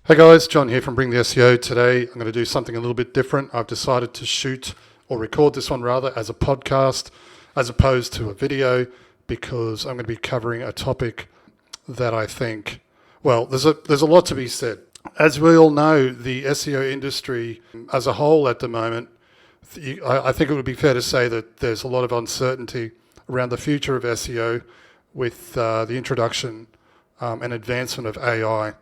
Hey guys, John here from Bring the SEO. Today I'm going to do something a little bit different. I've decided to shoot or record this one rather as a podcast as opposed to a video because I'm going to be covering a topic that I think, well, there's a lot to be said. As we all know, the SEO industry as a whole at the moment, I think it would be fair to say that there's a lot of uncertainty around the future of SEO with the introduction and advancement of AI.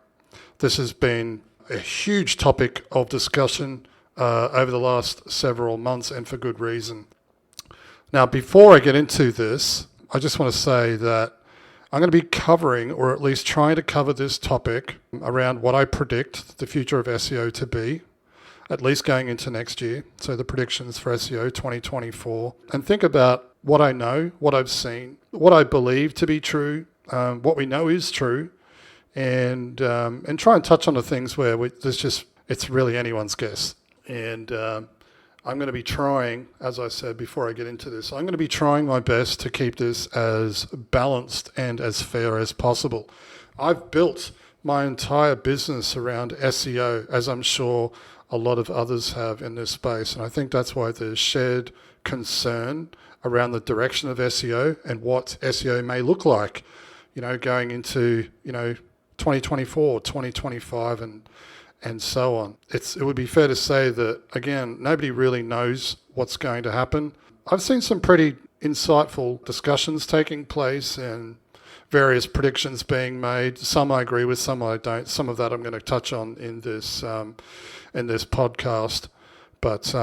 This has been a huge topic of discussion over the last several months, and for good reason. Now, before I get into this, I just want to say that I'm going to be covering, or at least trying to cover this topic around what I predict the future of SEO to be, at least going into next year. So the predictions for SEO 2024, and think about what I know, what I've seen, what I believe to be true, what we know is true, and try and touch on the things where it's really anyone's guess. And I'm going to be trying, as I said before I get into this, I'm going to be trying my best to keep this as balanced and as fair as possible. I've built my entire business around SEO, as I'm sure a lot of others have in this space. And I think that's why there's shared concern around the direction of SEO and what SEO may look like, going into, 2024, 2025, and so on. It would be fair to say that, again, nobody really knows what's going to happen. I've seen some pretty insightful discussions taking place and various predictions being made. Some I agree with, some I don't. Some of that I'm going to touch on in this podcast. But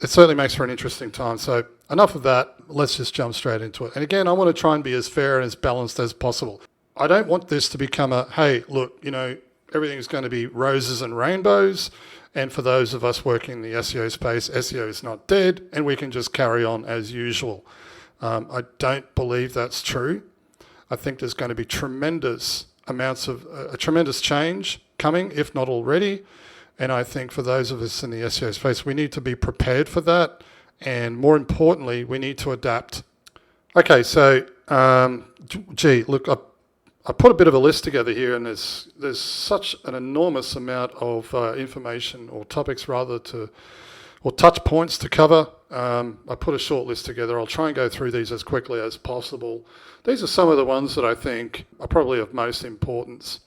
it certainly makes for an interesting time. So enough of that. Let's just jump straight into it. And again, I want to try and be as fair and as balanced as possible. I don't want this to become hey, look, everything's going to be roses and rainbows. And for those of us working in the SEO space, SEO is not dead and we can just carry on as usual. I don't believe that's true. I think there's going to be tremendous amounts of a tremendous change coming, if not already. And I think for those of us in the SEO space, we need to be prepared for that. And more importantly, we need to adapt. Okay, so, look, I put a bit of a list together here, and there's such an enormous amount of information or topics or touch points to cover. I put a short list together. I'll try and go through these as quickly as possible. These are some of the ones that I think are probably of most importance.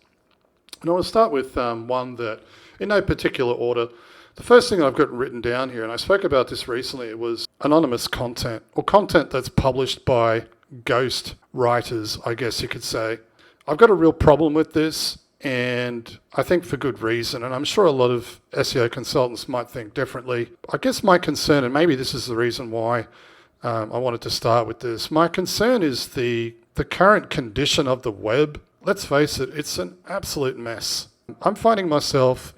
And I will start with one that, in no particular order, the first thing I've got written down here, and I spoke about this recently, it was anonymous content, or content that's published by ghost writers, I guess you could say. I've got a real problem with this, and I think for good reason, and I'm sure a lot of SEO consultants might think differently. I guess my concern, and maybe this is the reason why I wanted to start with this, my concern is the current condition of the web. Let's face it, it's an absolute mess. I'm finding myself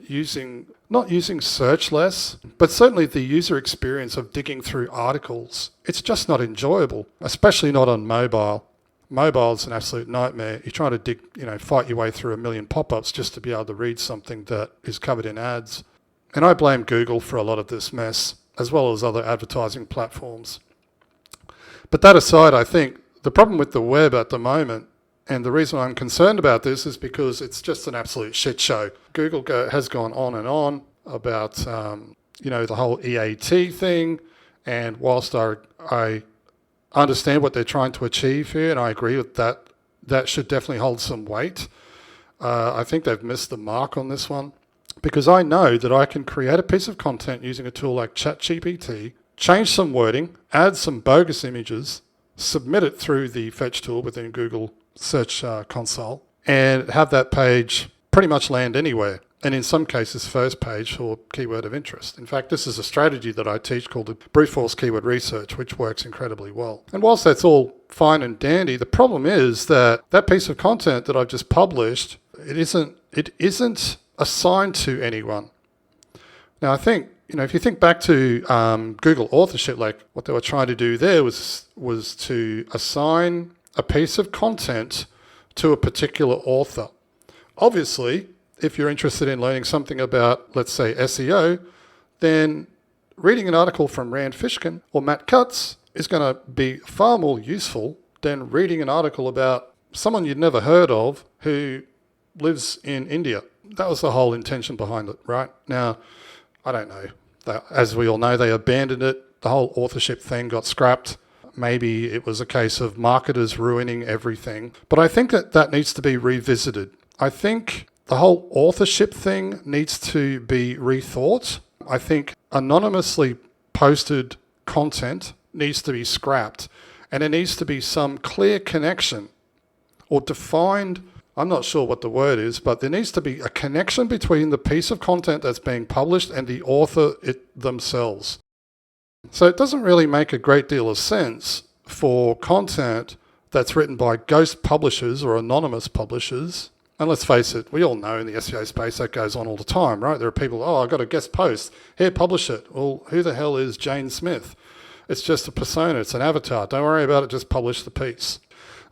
not using search less, but certainly the user experience of digging through articles, it's just not enjoyable, especially not on mobile. Mobile's an absolute nightmare. You're trying to fight your way through a million pop-ups just to be able to read something that is covered in ads. And I blame Google for a lot of this mess, as well as other advertising platforms. But that aside, I think the problem with the web at the moment, and the reason I'm concerned about this, is because it's just an absolute shit show. Google has gone on and on about, the whole EAT thing. And whilst I understand what they're trying to achieve here, and I agree with that, that should definitely hold some weight. I think they've missed the mark on this one, because I know that I can create a piece of content using a tool like ChatGPT, change some wording, add some bogus images, submit it through the fetch tool within Google Search Console, and have that page pretty much land anywhere. And in some cases, first page for keyword of interest. In fact, this is a strategy that I teach called the brute force keyword research, which works incredibly well. And whilst that's all fine and dandy, the problem is that piece of content that I've just published, it isn't assigned to anyone. Now, I think, if you think back to Google authorship, like what they were trying to do there was to assign a piece of content to a particular author. Obviously, if you're interested in learning something about, let's say, SEO, then reading an article from Rand Fishkin or Matt Cutts is going to be far more useful than reading an article about someone you'd never heard of who lives in India That was the whole intention behind it, right? Now, I don't know. As we all know, they abandoned it. The whole authorship thing got scrapped. Maybe it was a case of marketers ruining everything. But I think that needs to be revisited. I think the whole authorship thing needs to be rethought. I think anonymously posted content needs to be scrapped, and there needs to be some clear connection or defined, I'm not sure what the word is, but there needs to be a connection between the piece of content that's being published and the author themselves. So it doesn't really make a great deal of sense for content that's written by ghost publishers or anonymous publishers. And let's face it, we all know in the SEO space that goes on all the time, right? There are people, I've got a guest post, here, publish it. Well, who the hell is Jane Smith? It's just a persona, it's an avatar. Don't worry about it, just publish the piece.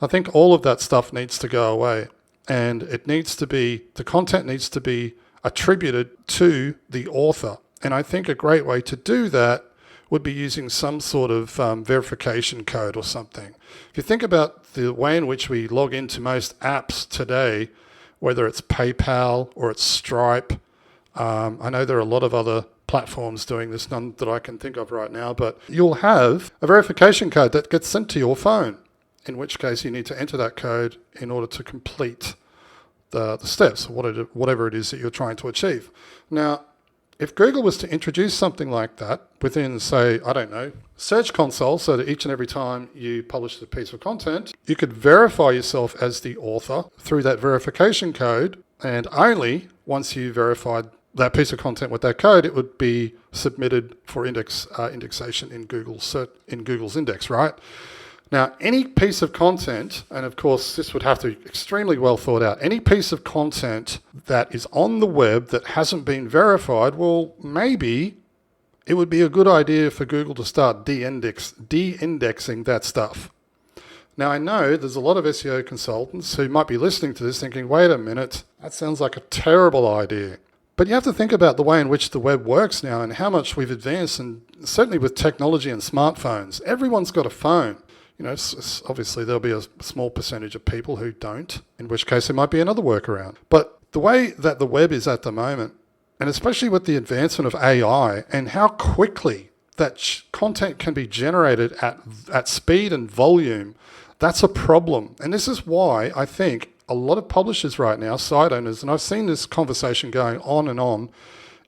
I think all of that stuff needs to go away. And the content needs to be attributed to the author. And I think a great way to do that would be using some sort of verification code or something. If you think about the way in which we log into most apps today, whether it's PayPal or it's Stripe, I know there are a lot of other platforms doing this, none that I can think of right now, but you'll have a verification code that gets sent to your phone, in which case you need to enter that code in order to complete the steps, whatever it is that you're trying to achieve. Now, if Google was to introduce something like that within, say, I don't know, Search Console, so that each and every time you publish a piece of content, you could verify yourself as the author through that verification code, and only once you verified that piece of content with that code, it would be submitted for indexation in Google's index, right? Now, any piece of content, and of course this would have to be extremely well thought out, any piece of content that is on the web that hasn't been verified, well, maybe it would be a good idea for Google to start de-indexing that stuff. Now, I know there's a lot of SEO consultants who might be listening to this thinking, wait a minute, that sounds like a terrible idea. But you have to think about the way in which the web works now and how much we've advanced, and certainly with technology and smartphones. Everyone's got a phone. You know, obviously there'll be a small percentage of people who don't, in which case there might be another workaround. But the way that the web is at the moment, and especially with the advancement of AI and how quickly that content can be generated at speed and volume, that's a problem. And this is why I think a lot of publishers right now, site owners, and I've seen this conversation going on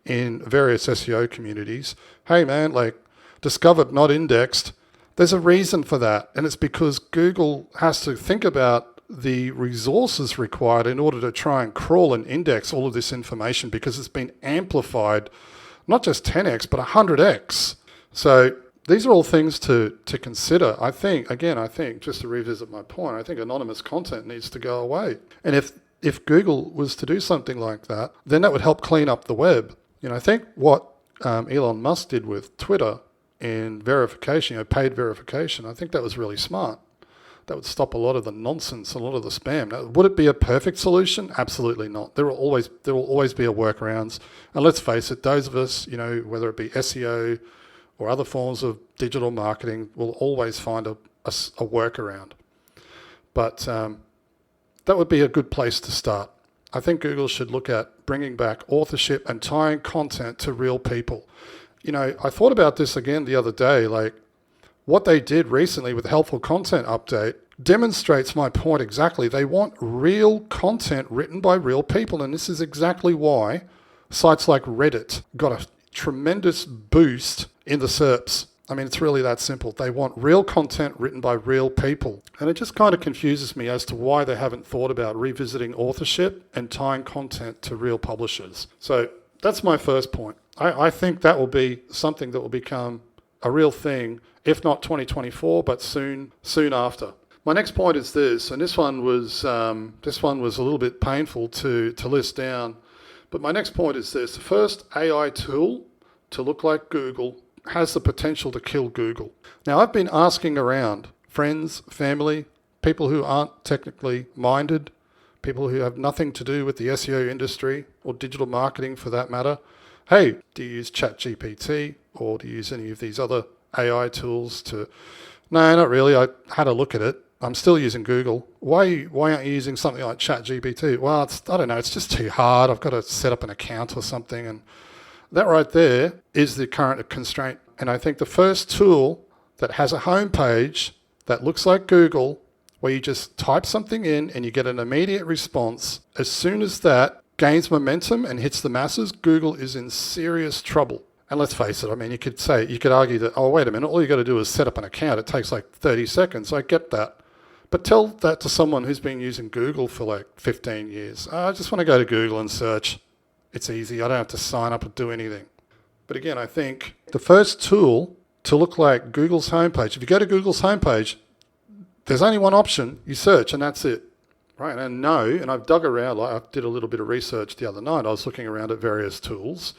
in various SEO communities. Hey man, like discovered, not indexed. There's a reason for that, and it's because Google has to think about the resources required in order to try and crawl and index all of this information, because it's been amplified, not just 10x, but 100x. So these are all things to consider. I think, just to revisit my point, I think anonymous content needs to go away. And if Google was to do something like that, then that would help clean up the web. You know, I think what Elon Musk did with Twitter in verification, paid verification, I think that was really smart. That would stop a lot of the nonsense, a lot of the spam. Now, would it be a perfect solution? Absolutely not. There will always be a workarounds. And let's face it, those of us, you know, whether it be SEO or other forms of digital marketing, will always find a workaround. But that would be a good place to start. I think Google should look at bringing back authorship and tying content to real people. You know, I thought about this again the other day, like what they did recently with the Helpful Content Update demonstrates my point exactly. They want real content written by real people, and this is exactly why sites like Reddit got a tremendous boost in the SERPs. I mean, it's really that simple. They want real content written by real people. And it just kind of confuses me as to why they haven't thought about revisiting authorship and tying content to real publishers. So that's my first point. I think that will be something that will become a real thing, if not 2024, but soon after. My next point is this, and this one was a little bit painful to list down. But my next point is this: the first AI tool to look like Google has the potential to kill Google. Now, I've been asking around friends, family, people who aren't technically minded, people who have nothing to do with the SEO industry or digital marketing for that matter. Hey, do you use ChatGPT or do you use any of these other AI tools to... No, not really. I had a look at it. I'm still using Google. Why aren't you using something like ChatGPT? Well, I don't know, it's just too hard. I've got to set up an account or something. And that right there is the current constraint. And I think the first tool that has a homepage that looks like Google, where you just type something in and you get an immediate response, as soon as that gains momentum and hits the masses, Google is in serious trouble. And let's face it, I mean, you could argue that, oh, wait a minute, all you got to do is set up an account. It takes like 30 seconds. I get that. But tell that to someone who's been using Google for like 15 years. I just want to go to Google and search. It's easy. I don't have to sign up or do anything. But again, I think the first tool to look like Google's homepage, if you go to Google's homepage, there's only one option. You search and that's it. Right? And I've dug around. Like I did a little bit of research the other night. I was looking around at various tools.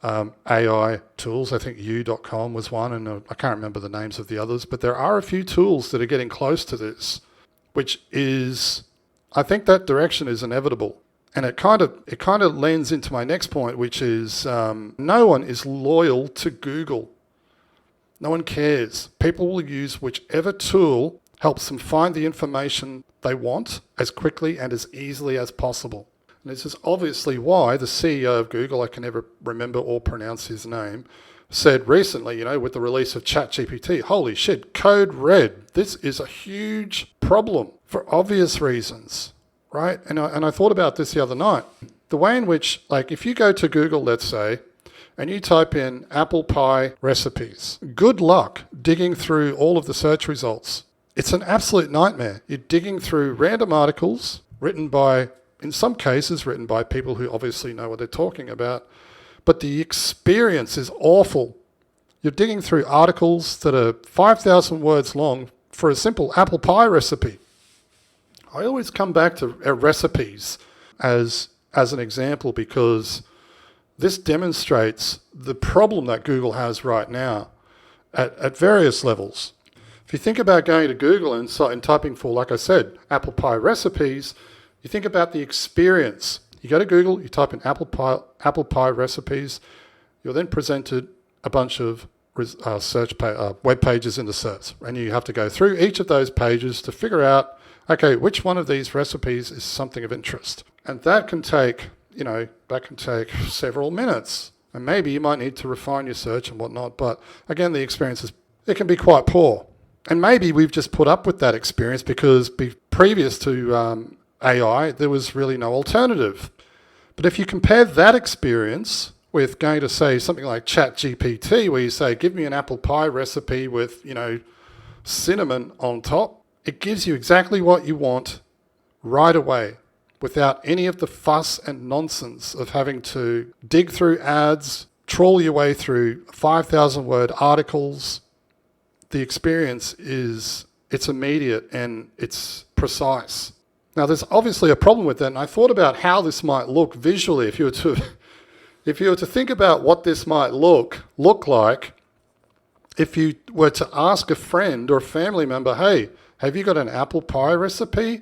AI tools, I think u.com was one, and I can't remember the names of the others, but there are a few tools that are getting close to this, which is, I think that direction is inevitable. And it kind of lends into my next point, which is no one is loyal to Google. No one cares. People will use whichever tool helps them find the information they want as quickly and as easily as possible. And this is obviously why the CEO of Google, I can never remember or pronounce his name, said recently, with the release of ChatGPT, holy shit, code red. This is a huge problem for obvious reasons, right? And I thought about this the other night. The way in which, like, if you go to Google, let's say, and you type in apple pie recipes, good luck digging through all of the search results. It's an absolute nightmare. You're digging through random articles in some cases written by people who obviously know what they're talking about, but the experience is awful. You're digging through articles that are 5,000 words long for a simple apple pie recipe. I always come back to recipes as an example because this demonstrates the problem that Google has right now at various levels. If you think about going to Google and typing for, like I said, apple pie recipes, you think about the experience. You go to Google, you type in apple pie recipes, you're then presented a bunch of web pages in the search, and you have to go through each of those pages to figure out, okay, which one of these recipes is something of interest. And that can take several minutes, and maybe you might need to refine your search and whatnot. But again, the experience it can be quite poor, and maybe we've just put up with that experience because previous to AI, there was really no alternative. But if you compare that experience with going to say something like ChatGPT, where you say, give me an apple pie recipe with, cinnamon on top, it gives you exactly what you want right away without any of the fuss and nonsense of having to dig through ads, trawl your way through 5,000 word articles. The experience it's immediate and it's precise. Now, there's obviously a problem with that, and I thought about how this might look visually. If you were to think about what this might look like, if you were to ask a friend or a family member, hey, have you got an apple pie recipe?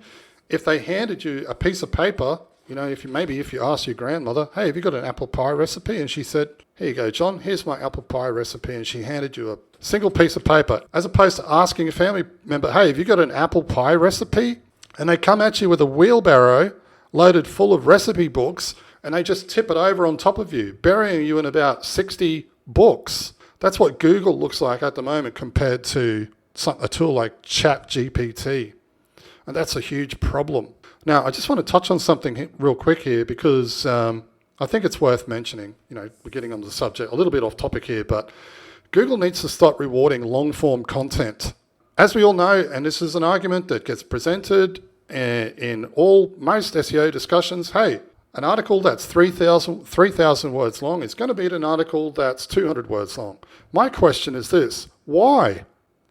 If they handed you a piece of paper, if you asked your grandmother, hey, have you got an apple pie recipe? And she said, here you go, John, here's my apple pie recipe. And she handed you a single piece of paper, as opposed to asking a family member, hey, have you got an apple pie recipe? And they come at you with a wheelbarrow loaded full of recipe books, and they just tip it over on top of you, burying you in about 60 books. That's what Google looks like at the moment compared to a tool like ChatGPT. And that's a huge problem. Now, I just want to touch on something real quick here because I think it's worth mentioning. We're getting on the subject, a little bit off topic here, but Google needs to stop rewarding long-form content. As we all know, and this is an argument that gets presented in most SEO discussions, hey, an article that's 3,000 words long is going to beat an article that's 200 words long. My question is this: why?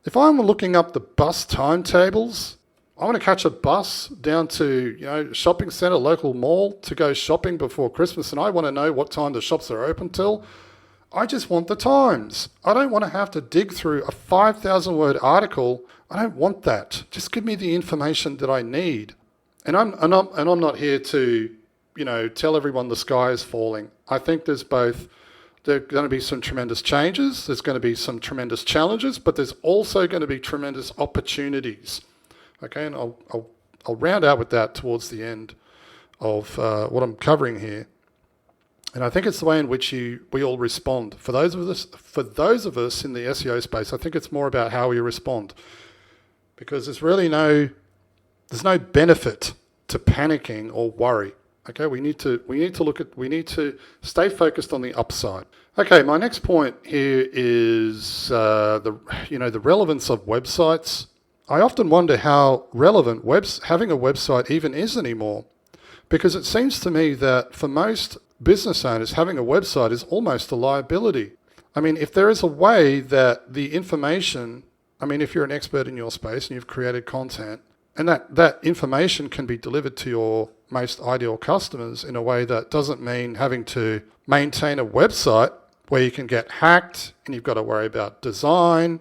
If I'm looking up the bus timetables, I want to catch a bus down to shopping centre, local mall to go shopping before Christmas, and I want to know what time the shops are open till. I just want the times. I don't want to have to dig through a 5,000 word article. I don't want that. Just give me the information that I need. And I'm not here to, tell everyone the sky is falling. I think there are going to be some tremendous changes. There's going to be some tremendous challenges, but there's also going to be tremendous opportunities. Okay, and I'll round out with that towards the end of what I'm covering here. And I think it's the way in which we all respond. For those of us in the SEO space, I think it's more about how we respond, because there's no benefit to panicking or worry. Okay, we need to stay focused on the upside. Okay, my next point here is the relevance of websites. I often wonder how relevant having a website even is anymore, because it seems to me that for most business owners, having a website is almost a liability. I mean, if there is a way that the information, if you're an expert in your space and you've created content, and that information can be delivered to your most ideal customers in a way that doesn't mean having to maintain a website where you can get hacked and you've got to worry about design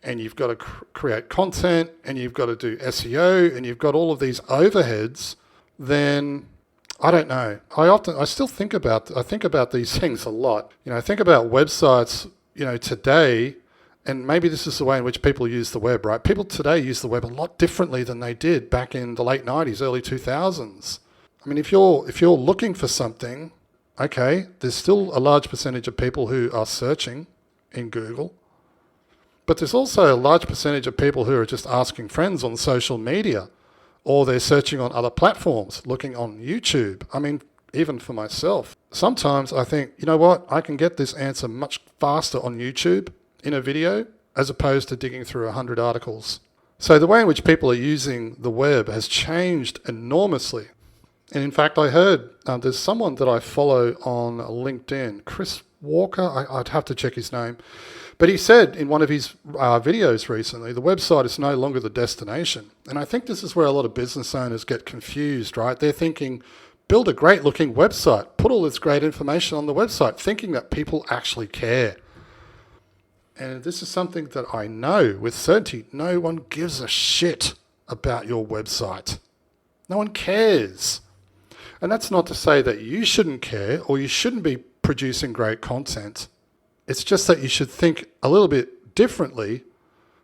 and you've got to create content and you've got to do SEO and you've got all of these overheads, then I don't know. I still think about these things a lot. I think about websites, today, and maybe this is the way in which people use the web, right? People today use the web a lot differently than they did back in the late 90s, early 2000s. If you're looking for something, okay, there's still a large percentage of people who are searching in Google, but there's also a large percentage of people who are just asking friends on social media, or they're searching on other platforms, looking on YouTube. Even for myself, sometimes I think, you know what, I can get this answer much faster on YouTube in a video as opposed to digging through 100 articles. So the way in which people are using the web has changed enormously. And in fact, I heard there's someone that I follow on LinkedIn, Chris Walker, I'd have to check his name, but he said in one of his videos recently, the website is no longer the destination. And I think this is where a lot of business owners get confused, right? They're thinking, build a great looking website, put all this great information on the website, thinking that people actually care. And this is something that I know with certainty, no one gives a shit about your website. No one cares. And that's not to say that you shouldn't care or you shouldn't be producing great content. It's just that you should think a little bit differently.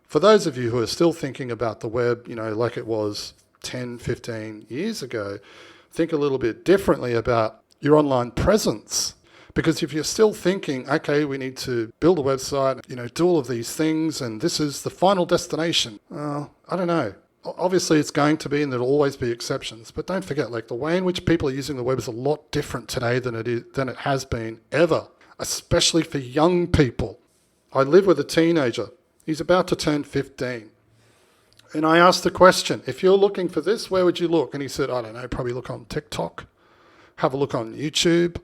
For those of you who are still thinking about the web, like it was 10, 15 years ago, think a little bit differently about your online presence. Because if you're still thinking, okay, we need to build a website, do all of these things, and this is the final destination, I don't know. Obviously, it's going to be, and there'll always be exceptions. But don't forget, the way in which people are using the web is a lot different today than it has been ever, especially for young people. I live with a teenager. He's about to turn 15. And I asked the question, if you're looking for this, where would you look? And he said, I don't know, probably look on TikTok, have a look on YouTube.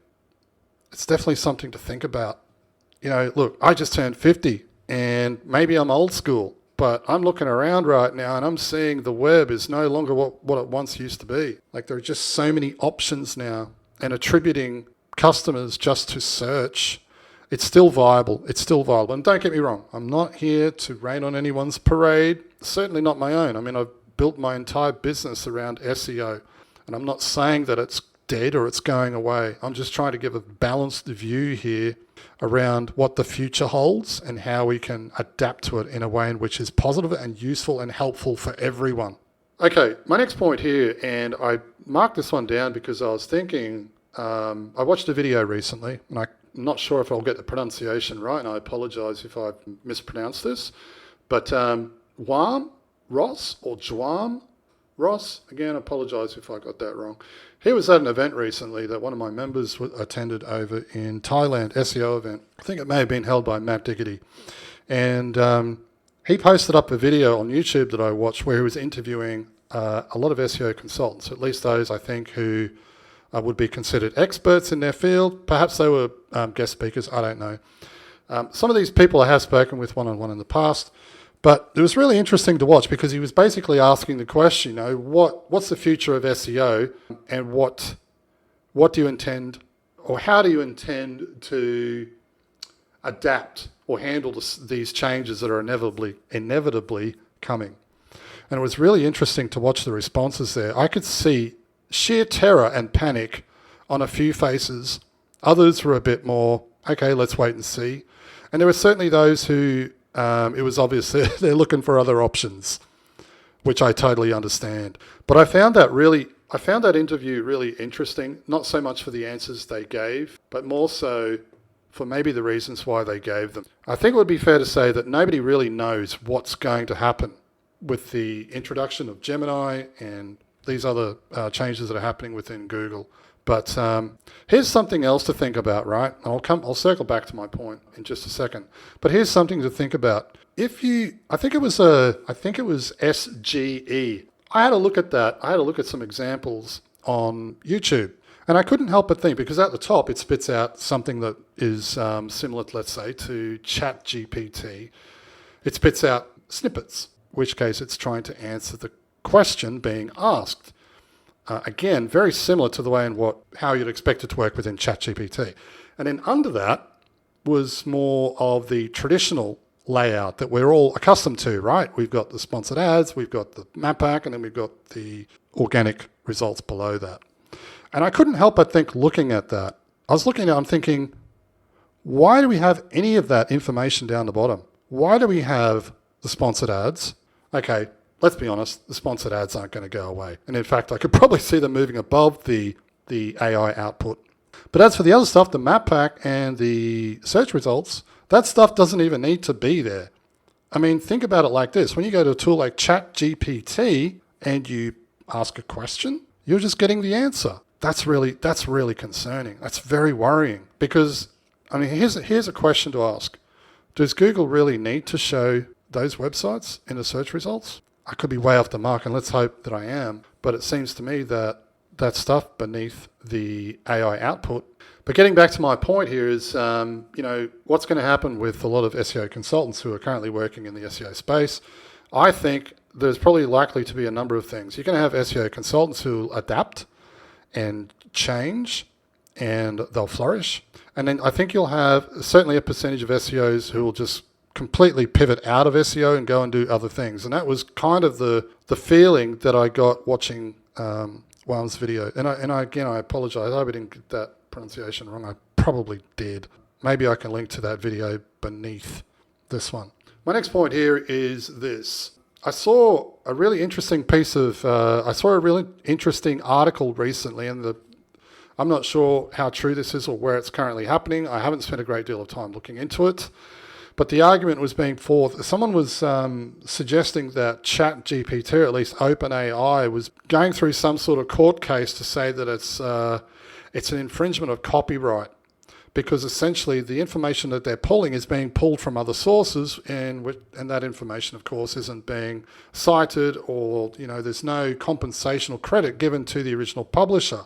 It's definitely something to think about. Look, I just turned 50 and maybe I'm old school, but I'm looking around right now and I'm seeing the web is no longer what it once used to be. There are just so many options now, and attributing customers just to search, it's still viable. And don't get me wrong, I'm not here to rain on anyone's parade, certainly not my own. I've built my entire business around SEO, and I'm not saying that it's dead or it's going away. I'm just trying to give a balanced view here around what the future holds and how we can adapt to it in a way in which is positive and useful and helpful for everyone. Okay, my next point here, and I marked this one down because I was thinking, I watched a video recently, and I'm not sure if I'll get the pronunciation right, and I apologize if I've mispronounced this, but Juan Ross, again, I apologize if I got that wrong. He was at an event recently that one of my members attended over in Thailand, SEO event. I think it may have been held by Matt Diggity. And he posted up a video on YouTube that I watched where he was interviewing a lot of SEO consultants, at least those I think who would be considered experts in their field. Perhaps they were guest speakers, I don't know. Some of these people I have spoken with one-on-one in the past, but it was really interesting to watch because he was basically asking the question, what's the future of SEO, and what do you intend, or how do you intend to adapt or handle these changes that are inevitably coming? And it was really interesting to watch the responses there. I could see sheer terror and panic on a few faces. Others were a bit more, okay, let's wait and see. And there were certainly those who it was obvious they're looking for other options. which I totally understand. But I found that interview really interesting, not so much for the answers they gave, but more so for maybe the reasons why they gave them. I think it would be fair to say that nobody really knows what's going to happen with the introduction of Gemini and these other changes that are happening within Google. But here's something else to think about, right? I'll circle back to my point in just a second. But here's something to think about. I think it was SGE. I had a look at that. I had a look at some examples on YouTube. And I couldn't help but think, because at the top it spits out something that is similar, let's say, to ChatGPT. It spits out snippets, in which case it's trying to answer the question being asked. Again, very similar to the way how you'd expect it to work within ChatGPT. And then under that was more of the traditional layout that we're all accustomed to, right? We've got the sponsored ads, we've got the map pack, and then we've got the organic results below that. And I couldn't help but think, looking at that, I'm thinking, why do we have any of that information down the bottom? Why do we have the sponsored ads? Okay, let's be honest, the sponsored ads aren't going to go away. And in fact, I could probably see them moving above the AI output. But as for the other stuff, the map pack and the search results, that stuff doesn't even need to be there. I mean, think about it like this. When you go to a tool like ChatGPT and you ask a question, you're just getting the answer. That's really concerning. That's very worrying, because, I mean, here's a question to ask. Does Google really need to show those websites in the search results? I could be way off the mark, and let's hope that I am, but it seems to me that stuff beneath the AI output. But getting back to my point here is, what's going to happen with a lot of SEO consultants who are currently working in the SEO space? I think there's probably likely to be a number of things. You're going to have SEO consultants who adapt and change, and they'll flourish. And then I think you'll have certainly a percentage of SEOs who will just completely pivot out of SEO and go and do other things. And that was kind of the feeling that I got watching Wham's video. And I apologize. I hope I didn't get that pronunciation wrong. I probably did. Maybe I can link to that video beneath this one. My next point here is this. I saw a really interesting article recently, and I'm not sure how true this is or where it's currently happening. I haven't spent a great deal of time looking into it. But the argument was being forth. Someone was suggesting that ChatGPT, or at least OpenAI, was going through some sort of court case to say that it's an infringement of copyright, because essentially the information that they're pulling is being pulled from other sources, and that information, of course, isn't being cited, or there's no compensation or credit given to the original publisher.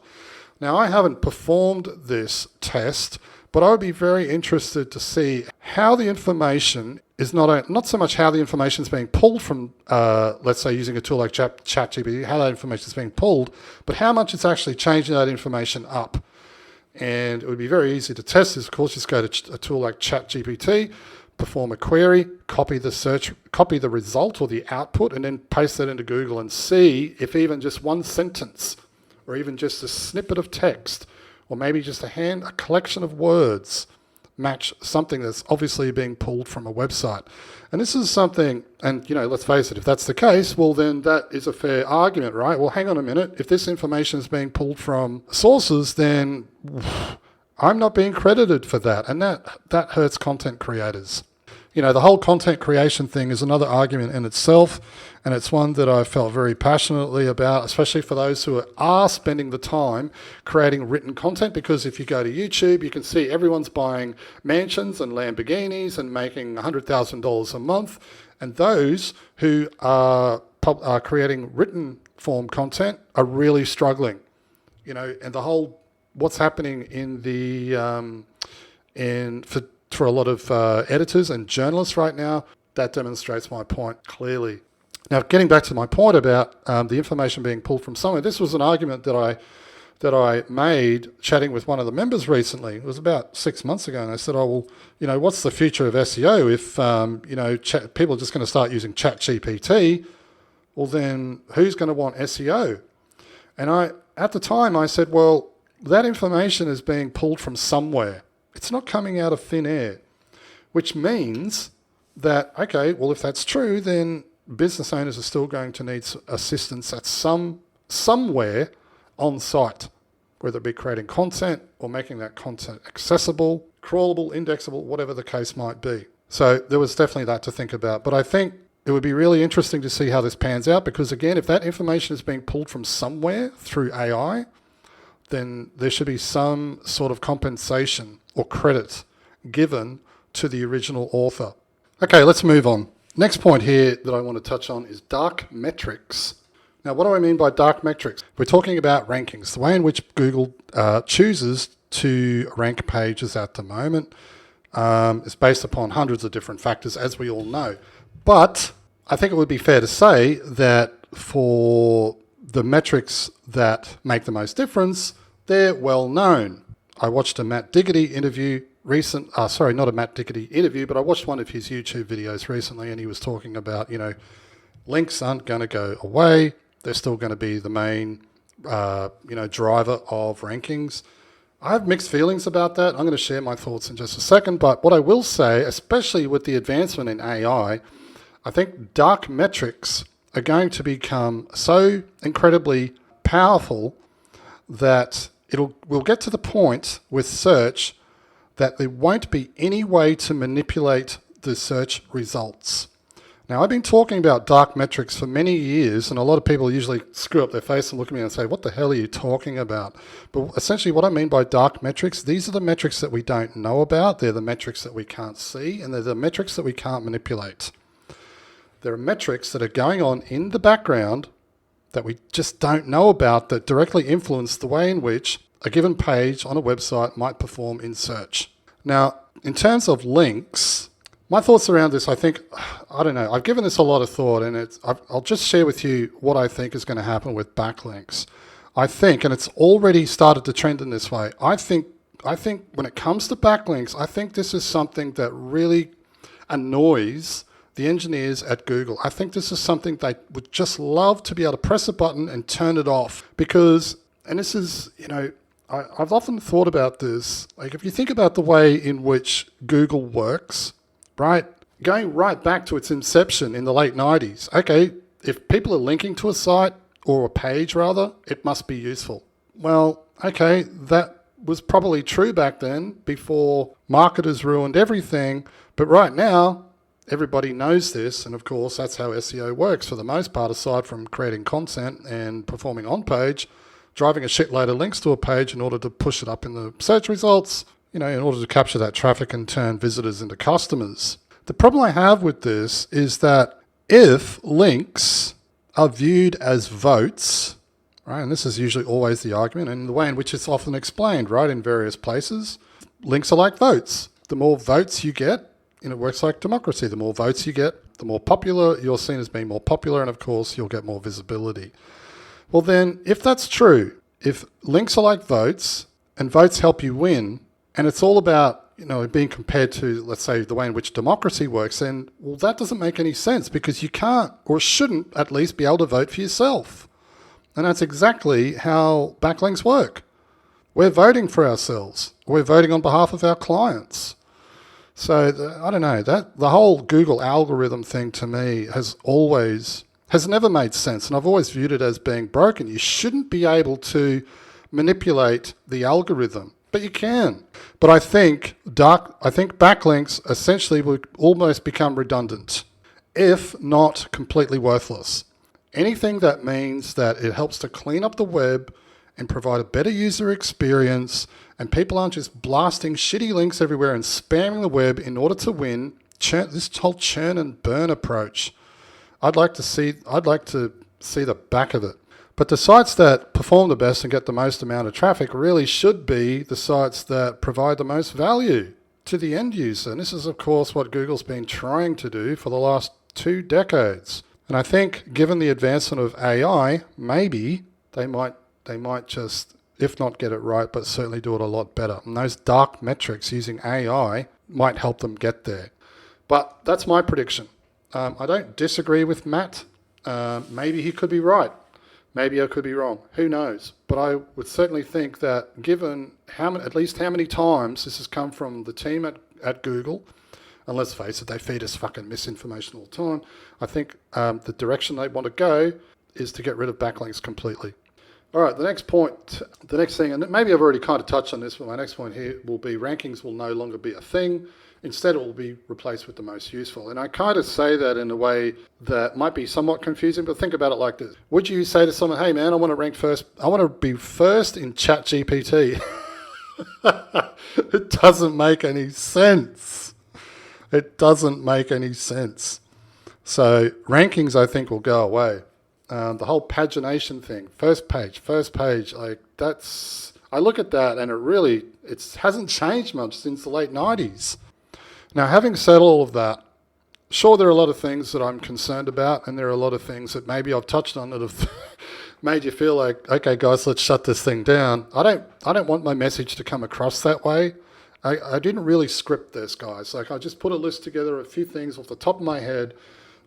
Now, I haven't performed this test, but I would be very interested to see how the information is not so much how the information is being pulled from, let's say, using a tool like ChatGPT, how that information is being pulled, but how much it's actually changing that information up. And it would be very easy to test this. Of course, just go to a tool like ChatGPT, perform a query, copy the result or the output, and then paste that into Google and see if even just one sentence, or even just a snippet of text, or maybe just a collection of words match something that's obviously being pulled from a website. And this is something, and let's face it, if that's the case, well, then that is a fair argument, right? Well, hang on a minute. If this information is being pulled from sources, then I'm not being credited for that. And that hurts content creators. The whole content creation thing is another argument in itself, and it's one that I felt very passionately about, especially for those who are spending the time creating written content, because if you go to YouTube, you can see everyone's buying mansions and Lamborghinis and making $100,000 a month, and those who are creating written form content are really struggling. And the whole what's happening in the for a lot of editors and journalists right now, that demonstrates my point clearly. Now, getting back to my point about the information being pulled from somewhere, this was an argument that I made chatting with one of the members recently. It was about 6 months ago, and I said, what's the future of SEO if people are just going to start using ChatGPT? Well, then who's going to want SEO? And at the time I said, well, that information is being pulled from somewhere. It's not coming out of thin air, which means that, okay, well, if that's true, then business owners are still going to need assistance at somewhere on site, whether it be creating content or making that content accessible, crawlable, indexable, whatever the case might be. So there was definitely that to think about. But I think it would be really interesting to see how this pans out, because again, if that information is being pulled from somewhere through AI, then there should be some sort of compensation or credit given to the original author. Okay, let's move on. Next point here that I want to touch on is dark metrics. Now, what do I mean by dark metrics? We're talking about rankings, the way in which Google chooses to rank pages at the moment is based upon hundreds of different factors, as we all know. But I think it would be fair to say that for the metrics that make the most difference, they're well known. I watched a Matt Diggity interview not a Matt Diggity interview, but I watched one of his YouTube videos recently, and he was talking about, links aren't going to go away. They're still going to be the main, driver of rankings. I have mixed feelings about that. I'm going to share my thoughts in just a second, but what I will say, especially with the advancement in AI, I think dark metrics are going to become so incredibly powerful that we'll get to the point with search that there won't be any way to manipulate the search results. Now, I've been talking about dark metrics for many years, and a lot of people usually screw up their face and look at me and say, what the hell are you talking about? But essentially what I mean by dark metrics, these are the metrics that we don't know about. They're the metrics that we can't see, and they're the metrics that we can't manipulate. There are metrics that are going on in the background that we just don't know about that directly influence the way in which a given page on a website might perform in search. Now, in terms of links, my thoughts around this, I don't know, I've given this a lot of thought, and I'll just share with you what I think is going to happen with backlinks. I think, and it's already started to trend in this way, I think when it comes to backlinks, I think this is something that really annoys the engineers at Google. I think this is something they would just love to be able to press a button and turn it off, because, and this is, I've often thought about this, like if you think about the way in which Google works, right? Going right back to its inception in the late 90s. Okay, if people are linking to a site, or a page rather, it must be useful. Well, okay, that was probably true back then, before marketers ruined everything. But right now, everybody knows this. And of course, that's how SEO works for the most part, aside from creating content and performing on page, driving a shitload of links to a page in order to push it up in the search results, in order to capture that traffic and turn visitors into customers. The problem I have with this is that if links are viewed as votes, right, and this is usually always the argument and the way in which it's often explained, right, in various places, links are like votes. The more votes you get, it works like democracy. The more votes you get, the more popular you're seen as being more popular, and of course you'll get more visibility. Well then, if that's true, if links are like votes and votes help you win, and it's all about, being compared to, let's say, the way in which democracy works, then, well, that doesn't make any sense, because you can't, or shouldn't at least, be able to vote for yourself. And that's exactly how backlinks work. We're voting for ourselves. We're voting on behalf of our clients. So, I don't know, the whole Google algorithm thing to me has never made sense, and I've always viewed it as being broken. You shouldn't be able to manipulate the algorithm, but you can. But I think backlinks essentially would almost become redundant, if not completely worthless. Anything that means that it helps to clean up the web and provide a better user experience, and people aren't just blasting shitty links everywhere and spamming the web in order to win, this whole churn and burn approach, I'd like to see the back of it. But the sites that perform the best and get the most amount of traffic really should be the sites that provide the most value to the end user. And this is, of course, what Google's been trying to do for the last 2 decades. And I think, given the advancement of AI, maybe they might just, if not get it right, but certainly do it a lot better. And those dark metrics using AI might help them get there. But that's my prediction. I don't disagree with Matt. Maybe he could be right. Maybe I could be wrong. Who knows? But I would certainly think that, given at least how many times this has come from the team at Google, And let's face it, they feed us fucking misinformation all the time. I think the direction they want to go is to get rid of backlinks completely. All right, the next point, the next thing, and maybe I've already kind of touched on this, but my next point here will be rankings will no longer be a thing. Instead, it will be replaced with the most useful. And I kind of say that in a way that might be somewhat confusing, but think about it like this. Would you say to someone, hey man, I want to rank first, I want to be first in ChatGPT? It doesn't make any sense. It doesn't make any sense. So rankings, I think, will go away. The whole pagination thing, first page, like that's, I look at that and it hasn't changed much since the late 90s. Now, having said all of that, sure, there are a lot of things that I'm concerned about, and there are a lot of things that maybe I've touched on that have made you feel like, okay, guys, let's shut this thing down. I don't want my message to come across that way. I didn't really script this, guys. Like, I just put a list together, a few things off the top of my head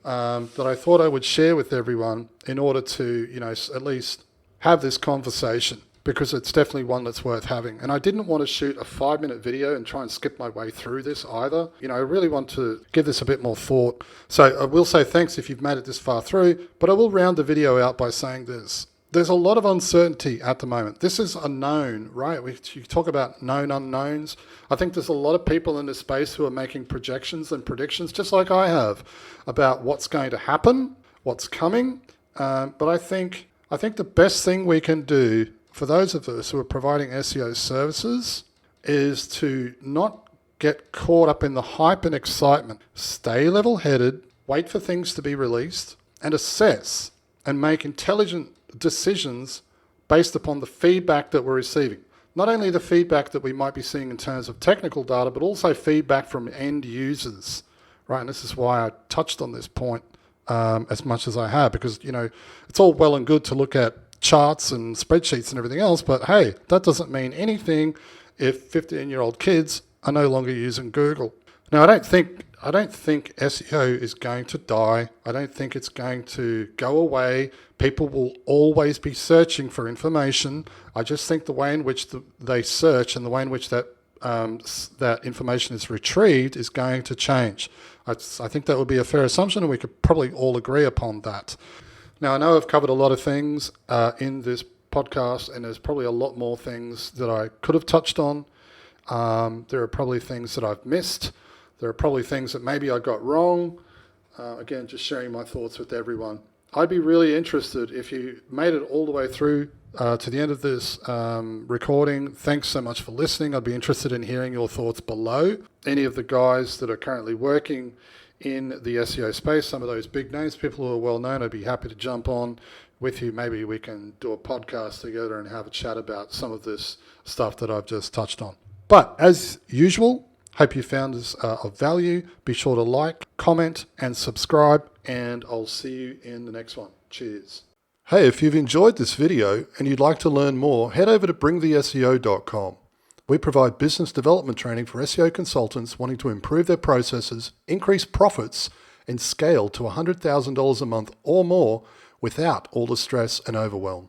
that I thought I would share with everyone in order to, at least have this conversation, because it's definitely one that's worth having. And I didn't want to shoot a 5-minute video and try and skip my way through this either. I really want to give this a bit more thought. So I will say thanks if you've made it this far through, but I will round the video out by saying this. There's a lot of uncertainty at the moment. This is unknown, right? You talk about known unknowns. I think there's a lot of people in this space who are making projections and predictions, just like I have, about what's going to happen, what's coming. But I think the best thing we can do for those of us who are providing SEO services is to not get caught up in the hype and excitement. Stay level-headed, wait for things to be released, and assess and make intelligent decisions based upon the feedback that we're receiving. Not only the feedback that we might be seeing in terms of technical data, but also feedback from end users, right? And this is why I touched on this point as much as I have, because, it's all well and good to look at charts and spreadsheets and everything else, but hey, that doesn't mean anything if 15-year-old kids are no longer using Google. Now, I don't think SEO is going to die. I don't think it's going to go away. People will always be searching for information. I just think the way in which they search and the way in which that information is retrieved is going to change. I think that would be a fair assumption, and we could probably all agree upon that. Now, I know I've covered a lot of things in this podcast, and there's probably a lot more things that I could have touched on. There are probably things that I've missed. There are probably things that maybe I got wrong. Again, just sharing my thoughts with everyone. I'd be really interested if you made it all the way through to the end of this recording. Thanks so much for listening. I'd be interested in hearing your thoughts below. Any of the guys that are currently working in the SEO space, some of those big names, people who are well known, I'd be happy to jump on with you. Maybe we can do a podcast together and have a chat about some of this stuff that I've just touched on. But as usual, hope you found this of value. Be sure to like, comment, and subscribe, and I'll see you in the next one. Cheers. Hey, if you've enjoyed this video and you'd like to learn more, head over to bringtheseo.com. We provide business development training for SEO consultants wanting to improve their processes, increase profits, and scale to $100,000 a month or more without all the stress and overwhelm.